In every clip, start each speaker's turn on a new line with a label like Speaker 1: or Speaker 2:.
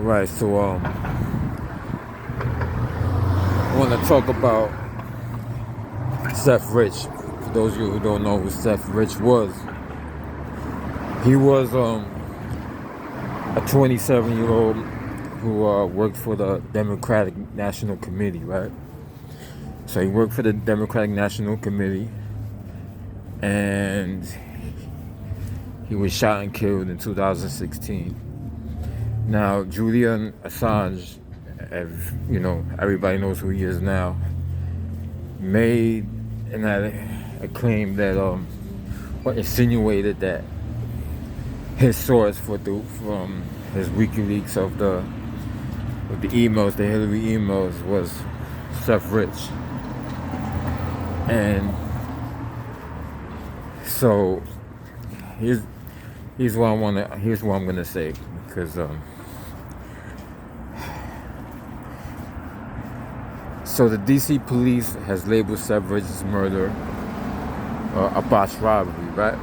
Speaker 1: Right, so I want to talk about Seth Rich. For those of you who don't know who Seth Rich was, he was a 27-year-old who worked for the Democratic National Committee, right? So he worked for the Democratic National Committee, and he was shot and killed in 2016. Now, Julian Assange, everybody knows who he is now, made a claim that, or insinuated that his source from his WikiLeaks of the emails, the Hillary emails, was Seth Rich. And so here's what I'm gonna say, because so the DC police has labeled Seth Rich's murder a botched robbery, right?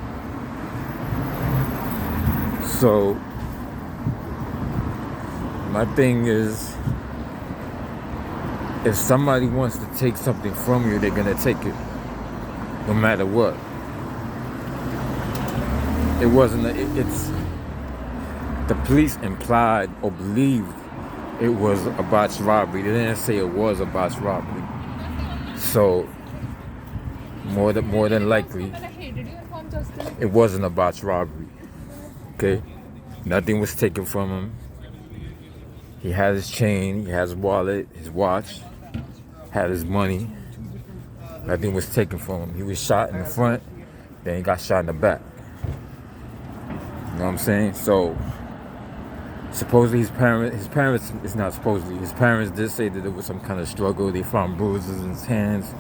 Speaker 1: So my thing is, if somebody wants to take something from you, they're gonna take it, no matter what. It's the police implied or believed it was a botched robbery. They didn't say it was a botched robbery. So more than likely, it wasn't a botched robbery. Okay, nothing was taken from him. He had his chain, he had his wallet, his watch, had his money. Nothing was taken from him. He was shot in the front, then he got shot in the back. You know what I'm saying? So supposedly his parents did say that there was some kind of struggle. They found bruises in his hands.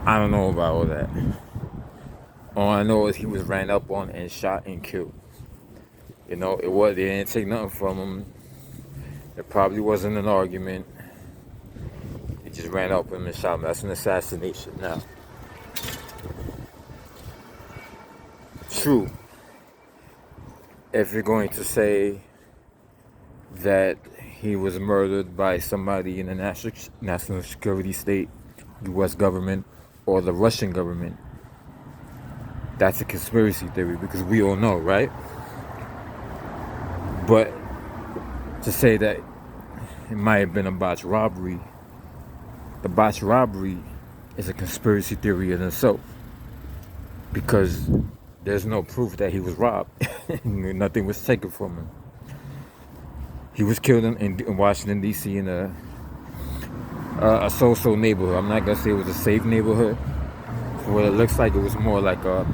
Speaker 1: I don't know about all that. All I know is he was ran up on and shot and killed. They didn't take nothing from him. It probably wasn't an argument. They just ran up on him and shot him. That's an assassination. Now, true, if you're going to say that he was murdered by somebody in the national security state, U.S. government, or the Russian government, that's a conspiracy theory, because we all know, right? But to say that it might have been a botched robbery, the botched robbery is a conspiracy theory in itself, because there's no proof that he was robbed. Nothing was taken from him. He was killed in Washington, D.C. in a so-so neighborhood. I'm not going to say it was a safe neighborhood. For what it looks like, it was more like a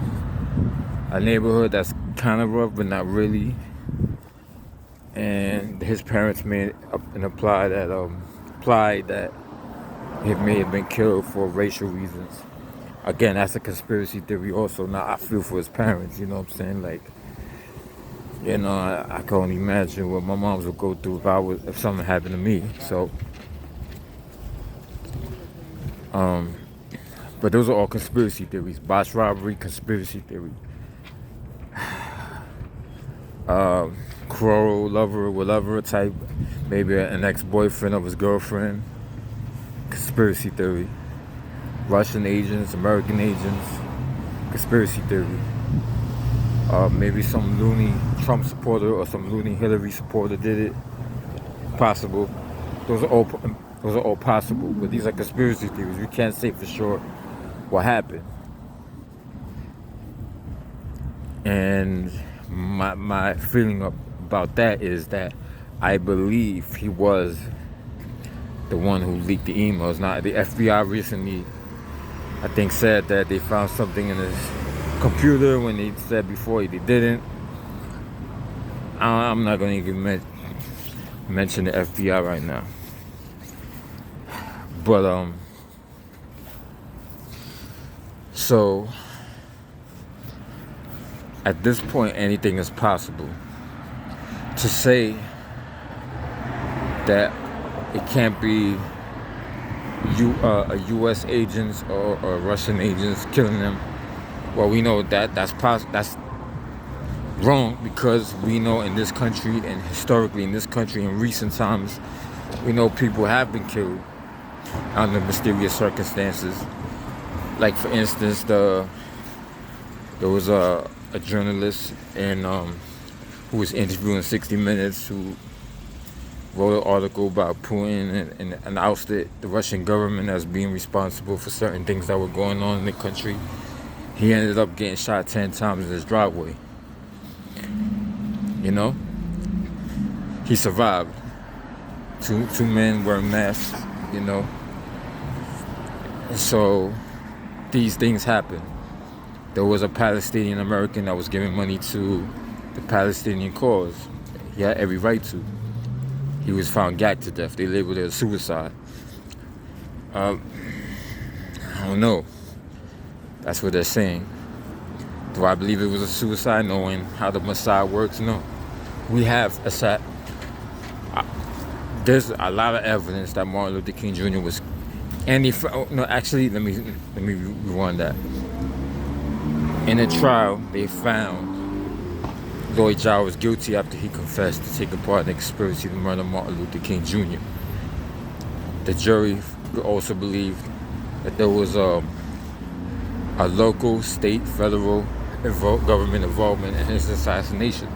Speaker 1: neighborhood that's kind of rough, but not really. And his parents made an imply that he may have been killed for racial reasons. Again, that's a conspiracy theory also. Now, I feel for his parents, you know what I'm saying? Like, I can only imagine what my moms would go through if something happened to me. So, but those are all conspiracy theories. Botched robbery, conspiracy theory. Quarrel, lover, whatever type, maybe an ex-boyfriend of his girlfriend, conspiracy theory. Russian agents, American agents, conspiracy theory. Maybe some loony Trump supporter or some loony Hillary supporter did it. Possible. Those are all possible, but these are conspiracy theories. We can't say for sure what happened. And my feeling about that is that I believe he was the one who leaked the emails. Now, the FBI recently, I think, said that they found something in his computer when they said before they didn't. I'm not going to even mention the FBI right now. But, so at this point, anything is possible. To say that it can't be U.S. agents or Russian agents killing them, well, we know that's wrong, because we know in this country, and historically in this country in recent times, we know people have been killed under mysterious circumstances. Like, for instance, there was a journalist who was interviewing 60 Minutes, who wrote an article about Putin and ousted the Russian government as being responsible for certain things that were going on in the country. He ended up getting shot 10 times in his driveway. You know? He survived. Two men wearing masks, you know? And so these things happen. There was a Palestinian American that was giving money to the Palestinian cause. He had every right to. He was found gagged to death. They labeled it a suicide. I don't know. That's what they're saying. Do I believe it was a suicide, knowing how the Mossad works? No. We have there's a lot of evidence that Martin Luther King Jr. was, and let me rewind that. In the trial, they found Lloyd George was guilty after he confessed to taking part in the conspiracy to murder Martin Luther King Jr. The jury also believed that there was a local, state, federal government involvement in his assassination.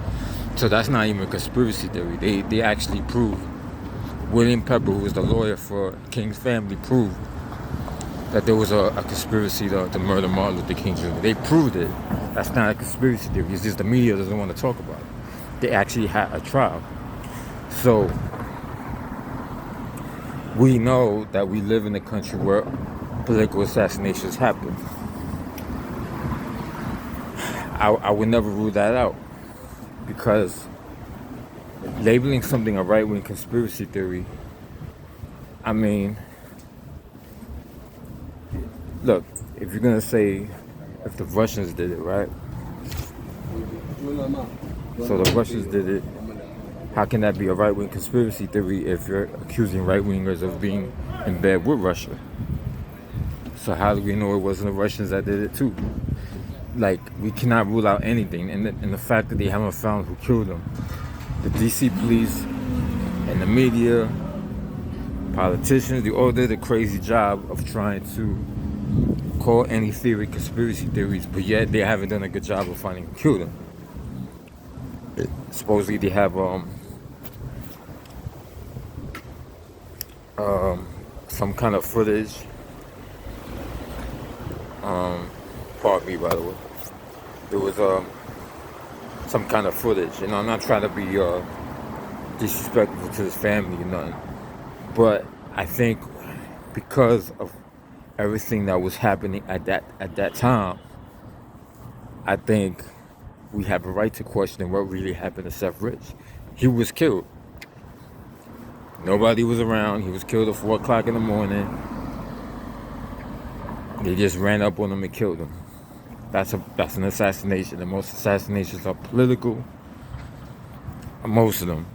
Speaker 1: So that's not even a conspiracy theory. They actually proved, William Pepper, who was the lawyer for King's family, proved that there was a conspiracy to murder Martin Luther King Jr. They proved it. That's not a conspiracy theory. It's just the media doesn't want to talk about it. They actually had a trial. So we know that we live in a country where political assassinations happen. I would never rule that out, because labeling something a right-wing conspiracy theory, I mean, look, if you're going to say if the Russians did it, right? So the Russians did it. How can that be a right-wing conspiracy theory if you're accusing right-wingers of being in bed with Russia? So how do we know it wasn't the Russians that did it too? Like, we cannot rule out anything. And the fact that they haven't found who killed them. The DC police and the media, politicians, they all did a crazy job of trying to call any theory conspiracy theories, but yet they haven't done a good job of finding who killed them. Supposedly they have some kind of footage. Pardon me, by the way. There was some kind of footage, and I'm not trying to be disrespectful to his family or nothing, but I think because of everything that was happening at that time, I think we have a right to question what really happened to Seth Rich. He was killed. Nobody was around. He was killed at 4 o'clock in the morning. They just ran up on him and killed him. That's an assassination. And most assassinations are political. Most of them.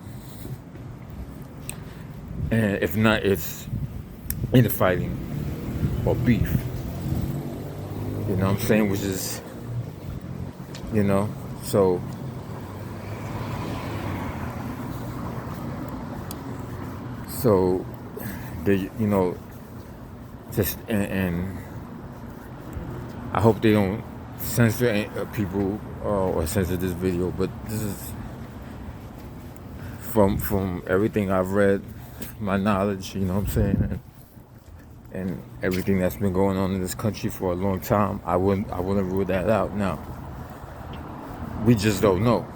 Speaker 1: And if not, it's infighting or beef. You know what I'm saying? Which is, so they, just and I hope they don't censor people or censor this video, but this is from everything I've read, my knowledge, you know what I'm saying, and everything that's been going on in this country for a long time. I wouldn't rule that out. Now, we just don't know.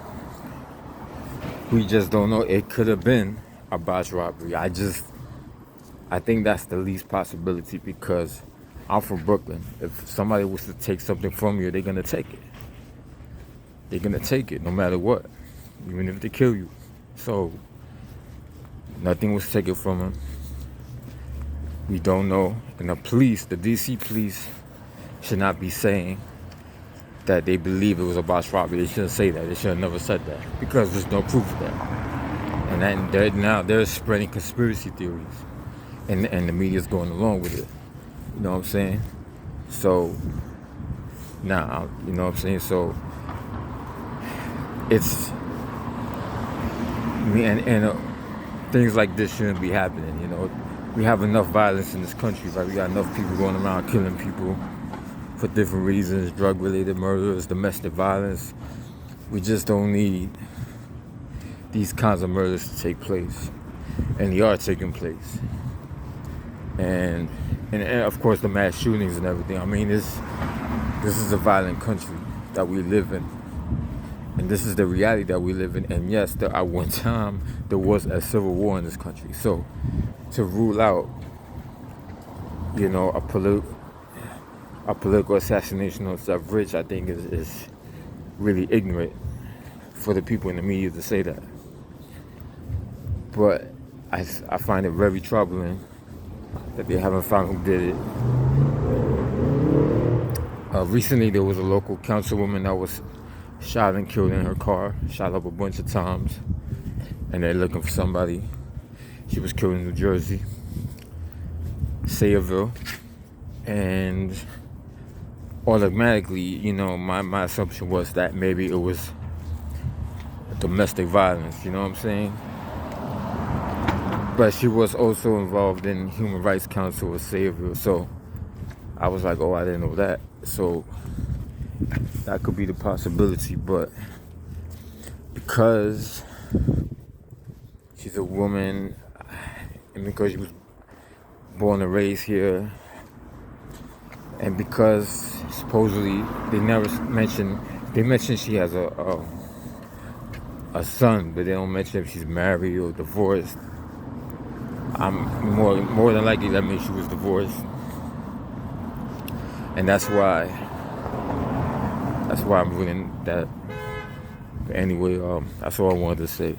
Speaker 1: It could have been a botched robbery. I think that's the least possibility, because I'm from Brooklyn. If somebody was to take something from you, they're gonna take it. They're gonna take it no matter what, even if they kill you. So nothing was taken from him. We don't know. And the DC police should not be saying that they believe it was a botched robbery. They shouldn't say that. They should have never said that, because there's no proof of that. And they're spreading conspiracy theories, and the media's going along with it. You know what I'm saying? So now, you know what I'm saying? So it's and things like this shouldn't be happening. You know, we have enough violence in this country. Right? We got enough people going around killing people for different reasons: drug-related murders, domestic violence. We just don't need these kinds of murders to take place, and they are taking place. And of course the mass shootings and everything. I mean, this is a violent country that we live in, and this is the reality that we live in. And yes, at one time there was a civil war in this country. So to rule out, you know, a political assassination of Seth Rich, I think is really ignorant for the people in the media to say that. But I find it very troubling that they haven't found who did it. Recently, there was a local councilwoman that was shot and killed in her car, shot up a bunch of times, and they're looking for somebody. She was killed in New Jersey, Sayreville, and automatically, you know, my assumption was that maybe it was domestic violence, you know what I'm saying? But she was also involved in Human Rights Council of Sayreville, so I was like, oh, I didn't know that. So that could be the possibility, but because she's a woman and because she was born and raised here, and because supposedly they mention she has a son, but they don't mention if she's married or divorced. I'm more than likely that means she was divorced, and that's why I'm ruling that. But anyway, that's all I wanted to say.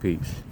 Speaker 1: Peace.